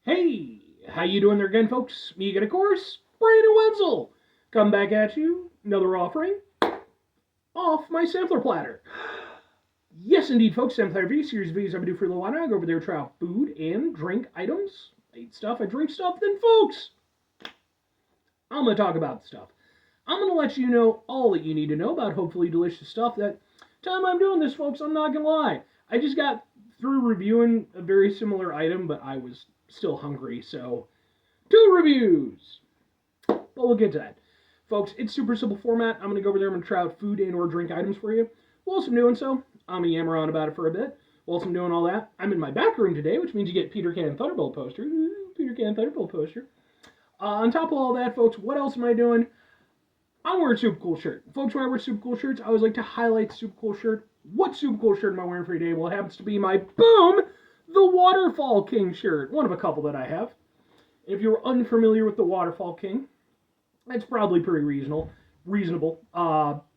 Hey, how you doing there again, folks? Me again, of course, Brandon Wenzel. Come back at you, another offering off my sampler platter. Yes, indeed, folks, sampler review series of videos I'm gonna do for a little while now. I go over there, try out food and drink items. I eat stuff, I drink stuff. Then, folks, I'm gonna talk about stuff. I'm gonna let you know all that you need to know about hopefully delicious stuff. That time I'm doing this, folks, I'm not gonna lie. I just got through reviewing a very similar item, but I was still hungry, so two reviews. But we'll get to that. Folks, it's super simple format. I'm going to go over there. I'm going to try out food and or drink items for you. Whilst I'm doing so, I'm going to yammer on about it for a bit. Whilst I'm doing all that, I'm in my back room today, which means you get Peter Can Thunderbolt poster. Peter Can Thunderbolt poster. On top of all that, folks, what else am I doing? I'm wearing a super cool shirt. Folks, when I wear super cool shirts, I always like to highlight the super cool shirt. What super cool shirt am I wearing for today? Well, it happens to be my Boom! The Waterfall King shirt. One of a couple that I have. If you're unfamiliar with the Waterfall King, it's probably pretty reasonable.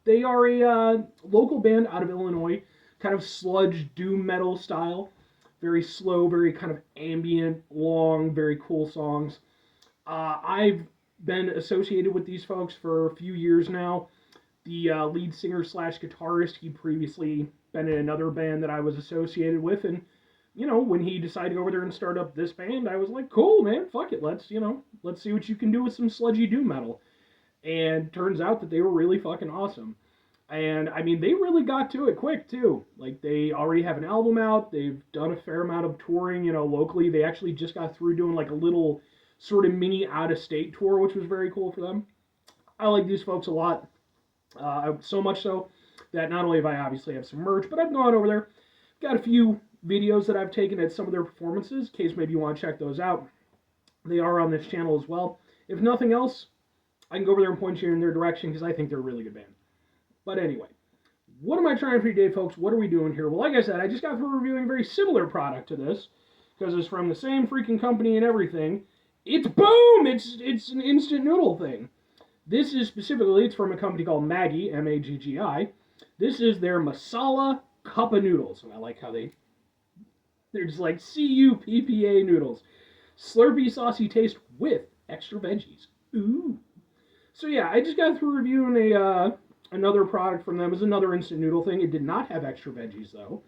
They are a local band out of Illinois, kind of sludge doom metal style. Very slow, very kind of ambient, long, very cool songs. I've been associated with these folks for a few years now. The lead singer slash guitarist, he previously been in another band that I was associated with, and when he decided to go over there and start up this band, I was like, cool, man, fuck it, let's see what you can do with some sludgy doom metal. And turns out that they were really fucking awesome. And I mean, they really got to it quick too. Like, they already have an album out. They've done a fair amount of touring, locally. They actually just got through doing like a little sort of mini out-of-state tour, which was very cool for them. I like these folks a lot. So much so that not only have I obviously have some merch, but I've gone over there, got a few videos that I've taken at some of their performances, in case maybe you want to check those out. They are on this channel as well. If nothing else, I can go over there and point you in their direction because I think they're a really good band. But anyway, what am I trying for today, folks? What are we doing here? Well, like I said, I just got through reviewing a very similar product to this because it's from the same freaking company and everything. It's Boom! It's an instant noodle thing. This is specifically, it's from a company called Maggi, M-A-G-G-I. This is their Masala Cuppa noodles. And I like how they're just like C-U-P-P-A noodles. Slurpy, saucy taste with extra veggies. Ooh. So yeah, I just got through reviewing another product from them. It was another instant noodle thing. It did not have extra veggies though.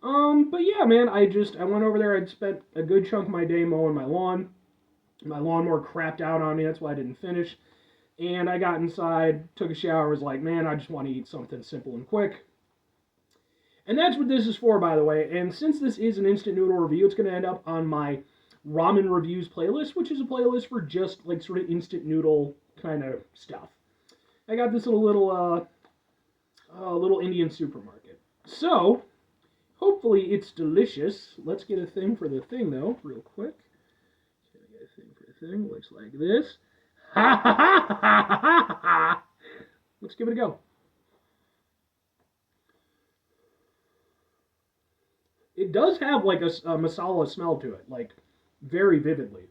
But yeah, man, I went over there. I'd spent a good chunk of my day mowing my lawn. My lawnmower crapped out on me. That's why I didn't finish. And I got inside, took a shower, was like, man, I just want to eat something simple and quick. And that's what this is for, by the way. And since this is an instant noodle review, it's going to end up on my ramen reviews playlist, which is a playlist for just like sort of instant noodle kind of stuff. I got this little Indian supermarket. So, hopefully it's delicious. Let's get a thing for the thing, though, real quick. Can I get a thing for the thing? Looks like this. Ha ha ha ha ha ha ha! Let's give it a go. It does have like a masala smell to it, like very vividly.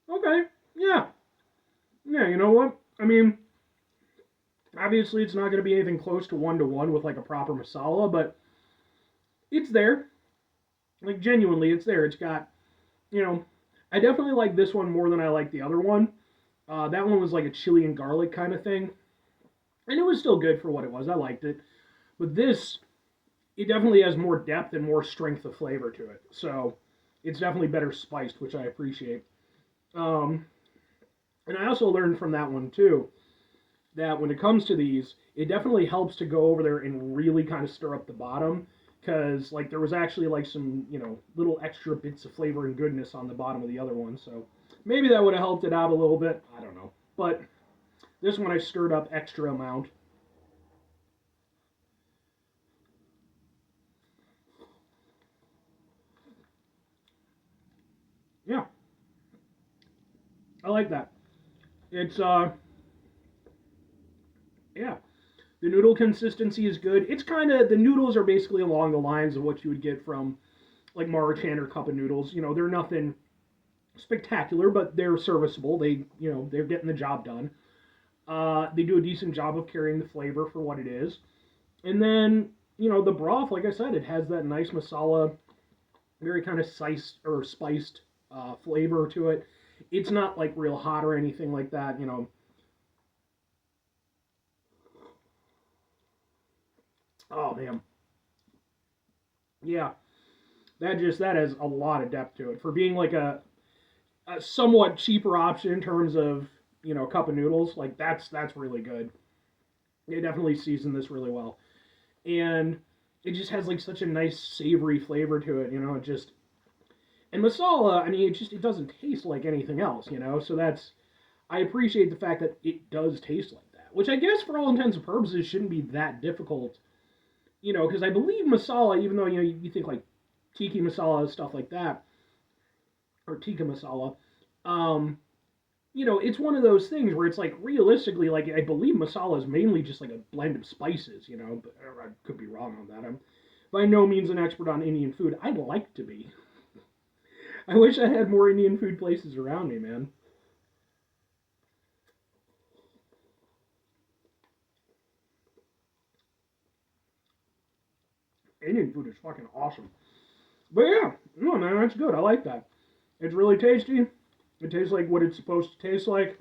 Okay, yeah. Yeah, you know what? I mean, obviously it's not going to be anything close to one with like a proper masala, but it's there. Like, genuinely, it's there. It's got, I definitely like this one more than I like the other one. That one was like a chili and garlic kind of thing. And it was still good for what it was. I liked it. But this, it definitely has more depth and more strength of flavor to it. So it's definitely better spiced, which I appreciate. Um, and I also learned from that one too that when it comes to these, it definitely helps to go over there and really kind of stir up the bottom because like there was actually like some little extra bits of flavor and goodness on the bottom of the other one. So maybe that would have helped it out a little bit. I don't know, but this one I stirred up extra amount. Yeah, I like that. It's yeah. The noodle consistency is good. It's kind of, the noodles are basically along the lines of what you would get from like Marchand or Cup of Noodles. They're nothing spectacular, but they're serviceable. They're getting the job done. They do a decent job of carrying the flavor for what it is. And then, the broth, like I said, it has that nice masala, very kind of spiced flavor to it. It's not like real hot or anything like that. Oh man, yeah, that has a lot of depth to it for being like a somewhat cheaper option in terms of cup of noodles. Like that's really good. They definitely season this really well, and it just has like such a nice savory flavor to it. It just and masala. I mean, it doesn't taste like anything else. So that's I appreciate the fact that it does taste like that, which I guess for all intents and purposes shouldn't be that difficult. Because I believe masala, even though you think like tiki masala stuff like that, or tikka masala, um, it's one of those things where it's like realistically, like I believe masala is mainly just like a blend of spices, but I could be wrong on that. I'm by no means an expert on Indian food. I'd like to be. I wish I had more Indian food places around me, man. Indian food is fucking awesome. But yeah, no man, that's good. I like that. It's really tasty. It tastes like what it's supposed to taste like.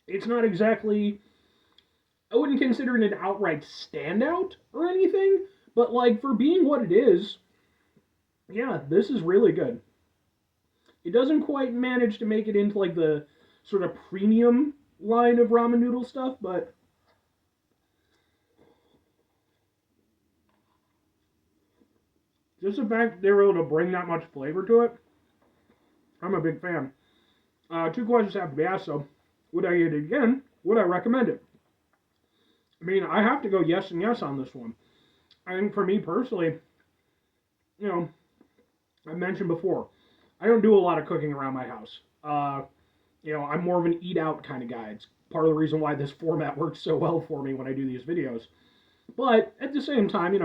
It's not exactly I wouldn't consider it an outright standout or anything, but like for being what it is, yeah, this is really good. It doesn't quite manage to make it into like the sort of premium line of ramen noodle stuff, but just the fact they were able to bring that much flavor to it, I'm a big fan. Two questions have to be asked, so would I eat it again? Would I recommend it? I mean, I have to go yes and yes on this one. I think for me personally, you know, I mentioned before, I don't do a lot of cooking around my house. I'm more of an eat out kind of guy. It's part of the reason why this format works so well for me when I do these videos. But at the same time,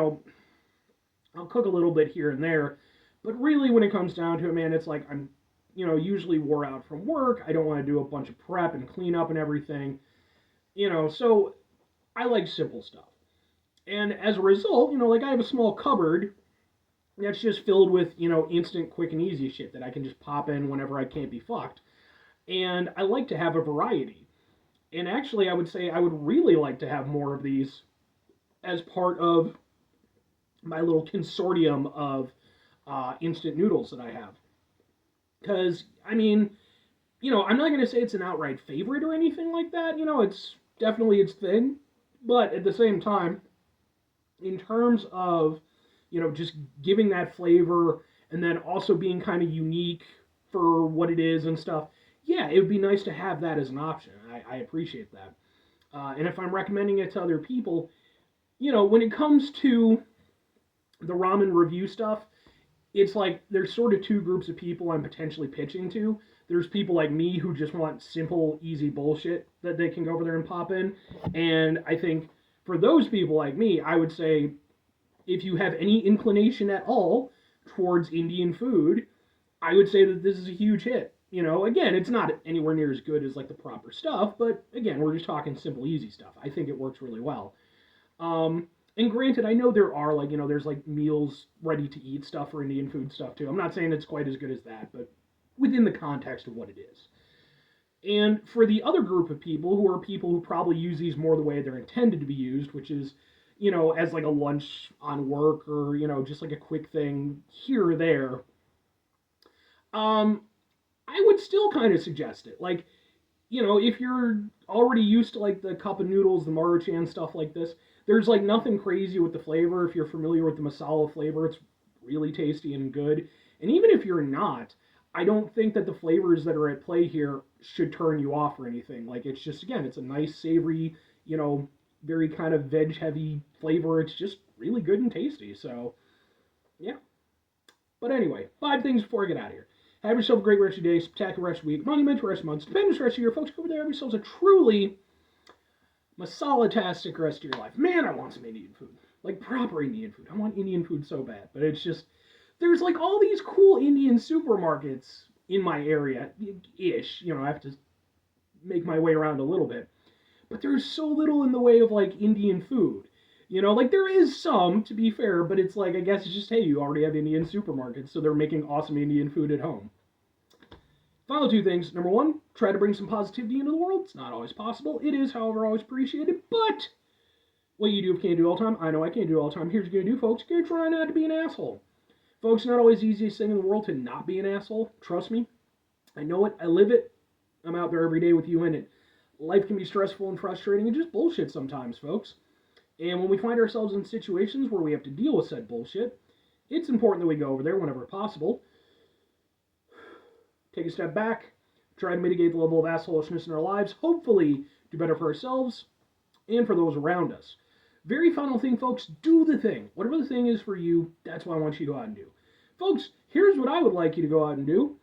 I'll cook a little bit here and there. But really, when it comes down to it, man, it's like I'm, usually wore out from work. I don't want to do a bunch of prep and clean up and everything. So I like simple stuff. And as a result, like I have a small cupboard that's just filled with, instant, quick, and easy shit that I can just pop in whenever I can't be fucked. And I like to have a variety. And actually, I would say I would really like to have more of these as part of my little consortium of instant noodles that I have. Because, I mean, I'm not going to say it's an outright favorite or anything like that. It's definitely its thing. But at the same time, in terms of, just giving that flavor and then also being kind of unique for what it is and stuff, yeah, it would be nice to have that as an option. I appreciate that. And if I'm recommending it to other people, when it comes to the ramen review stuff, it's like there's sort of two groups of people I'm potentially pitching to. There's people like me who just want simple, easy bullshit that they can go over there and pop in. And I think for those people like me, I would say if you have any inclination at all towards Indian food, I would say that this is a huge hit. Again, it's not anywhere near as good as like the proper stuff, but again, we're just talking simple, easy stuff. I think it works really well. And granted, I know there are like, there's like meals ready to eat stuff for Indian food stuff too. I'm not saying it's quite as good as that, but within the context of what it is. And for the other group of people who are people who probably use these more the way they're intended to be used, which is, as like a lunch on work or, just like a quick thing here or there, I would still kind of suggest it. Like, if you're already used to like the cup of noodles, the Maruchan stuff like this, there's like nothing crazy with the flavor. If you're familiar with the masala flavor, it's really tasty and good. And even if you're not, I don't think that the flavors that are at play here should turn you off or anything. Like it's just again, it's a nice savory, very kind of veg heavy flavor. It's just really good and tasty. So, yeah. But anyway, 5 things before I get out of here. Have yourself a great rest of your day, spectacular rest of the week, monumental rest of month, stupendous rest of your folks. Go over there, have yourselves a truly masala-tastic rest of your life. Man, I want some Indian food. Like proper Indian food. I want Indian food so bad. But it's just, there's like all these cool Indian supermarkets in my area-ish. I have to make my way around a little bit. But there's so little in the way of like Indian food. Like there is some, to be fair, but it's like, I guess it's just, hey, you already have Indian supermarkets, so they're making awesome Indian food at home. Final two things. Number one, try to bring some positivity into the world. It's not always possible. It is, however, always appreciated. But what you do can't do all the time. I know I can't do all the time. Here's what you're going to do, folks. You're going to try not to be an asshole. Folks, not always the easiest thing in the world to not be an asshole. Trust me. I know it. I live it. I'm out there every day with you in it. Life can be stressful and frustrating and just bullshit sometimes, folks. And when we find ourselves in situations where we have to deal with said bullshit, it's important that we go over there whenever possible. Take a step back, try to mitigate the level of assholishness in our lives, hopefully do better for ourselves and for those around us. Very final thing, folks, do the thing. Whatever the thing is for you, that's what I want you to go out and do. Folks, here's what I would like you to go out and do.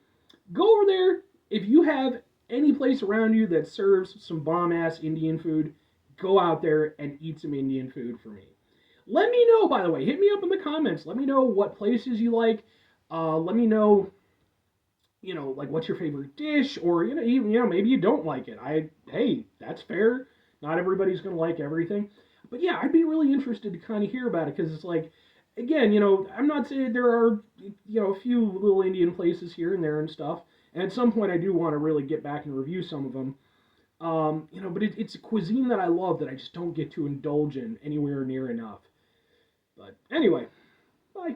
Go over there. If you have any place around you that serves some bomb-ass Indian food, go out there and eat some Indian food for me. Let me know, by the way. Hit me up in the comments. Let me know what places you like. Let me know, like what's your favorite dish, or even maybe you don't like it. Hey, that's fair. Not everybody's gonna like everything, but yeah, I'd be really interested to kind of hear about it because it's like, again, I'm not saying there are a few little Indian places here and there and stuff, and at some point I do want to really get back and review some of them. But it's a cuisine that I love that I just don't get to indulge in anywhere near enough. But anyway, bye.